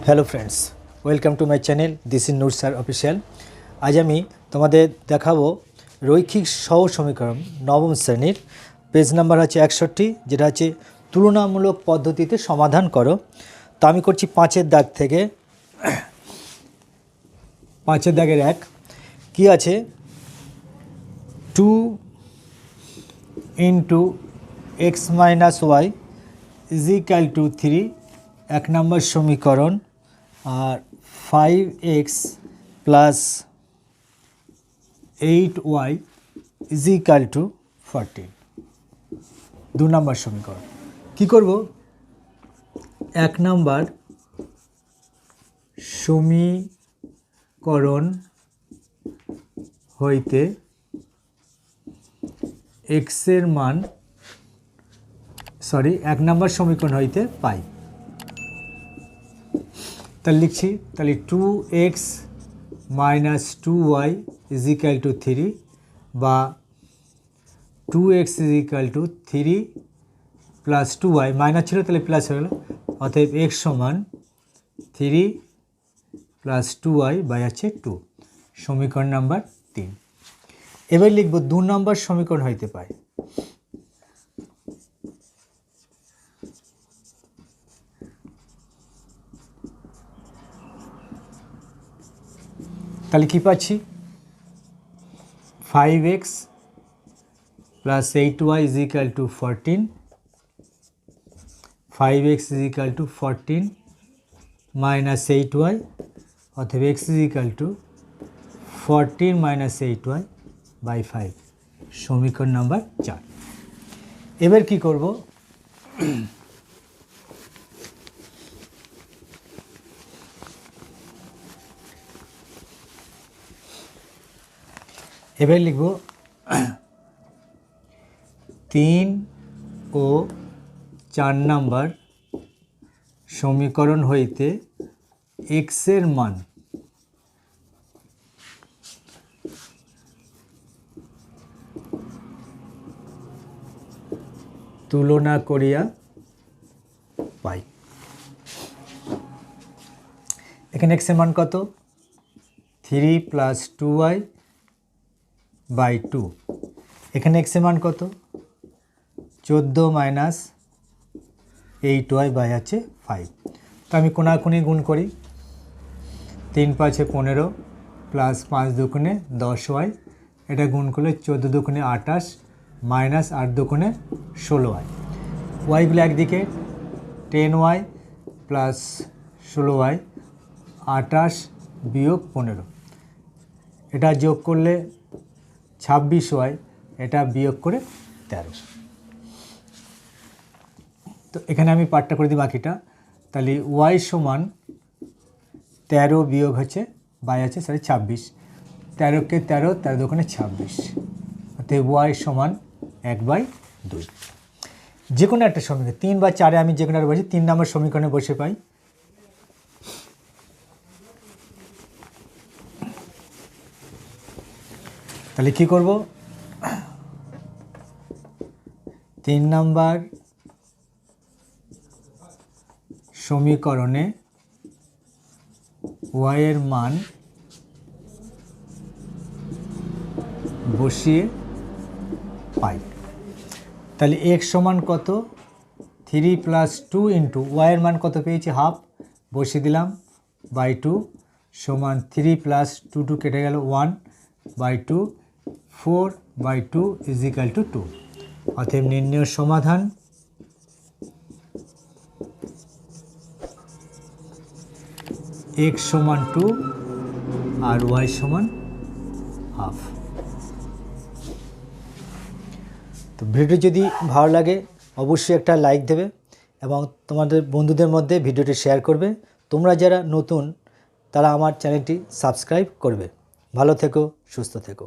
Hello friends, welcome to my channel. This is Noor sir official. आज আমি তোমাদের দেখাবো রৈখিক সহজ সমীকরণ নবম শ্রেণীর পেজ নাম্বার হচ্ছে 61, যেটা হচ্ছে তুলনামূলক পদ্ধতিতে সমাধান করো। তো আমি করছি 5-এর দাগ থেকে। 5-এর দাগের 1 কি আছে, 2 into x minus y is equal to 3 এক নম্বর সমীকরণ, আর 5x plus 8y is equal to 14 2 নম্বর সমীকরণ। কি করব, 1 নম্বর সমীকরণ হইতে x এর মান 1 নম্বর সমীকরণ হইতে পাই। তাহলে লিখছি, তাহলে 2x minus 2y is equal to 3 বা 2x is equal to 3 plus 2y, minus ছিল তাহলে প্লাস হয়ে গেল, অতএব x সমান 3 plus 2y বাই আছে 2, সমীকরণ নাম্বার 3। এবার লিখব 2 নম্বর সমীকরণ হইতে পাই। তাহলে কী পাচ্ছি, 5x plus 8y is equal to 14, 5x is equal to 14 minus 8y, অতএব x is equal to 14 minus 8y by 5, সমীকরণ নাম্বার 4। এবার কি করব, এবার লিখব 3 ও 4 নম্বর সমীকরণ হইতে x এর মান তুলনা করিয়া পাই। এখানে x এর মান কত, 3 plus 2y বাই 2। এখানে x এর মান কত, 14 মাইনাস 8y বাই আছে 5। তো আমি কোনাকুনি গুণ করি, 3 5 15 প্লাস 5 দুগুণে 10y, এটা গুণ করলে 14 দুগুণে 28 মাইনাস 8 দুগুণে 16y, ওয়াইগুলো একদিকে 10y প্লাস 16y 28 বিয়োগ 15, এটা যোগ করলে 26y, এটা বিয়োগ করে 13। তো এখানে আমি পার্টটা করে দিই বাকিটা। তাহলে y সমান 13 বিয়োগ হচ্ছে বাই আছে 26, 13কে 13, 13 দোকানে 26, অতএব y সমান 1/2। যে কোনো একটা সমীকরণ 3 বা 4-এ আমি যে কোনো একটা বসে 3 নম্বর সমীকরণে বসে পাই। তাহলে কী করব, 3 নম্বর সমীকরণে y এর মান বসিয়ে পাই। তাহলে x সমান কত, 3 প্লাস 2 ইন্টু y এর মান কত পেয়েছি, হাফ, বসিয়ে দিলাম বাই 2 সমান 3 প্লাস 2 কেটে গেল 1 by 2, 4 by 2 is equal to 2। অতএব নির্ণয় সমাধান x সমান 2 আর y সমান হাফ। তো ভিডিও যদি ভালো লাগে অবশ্যই একটা লাইক দেবে এবং তোমাদের বন্ধুদের মধ্যে ভিডিওটি শেয়ার করবে। তোমরা যারা নতুন তারা আমার চ্যানেলটি সাবস্ক্রাইব করবে। ভালো থেকো, সুস্থ থেকো।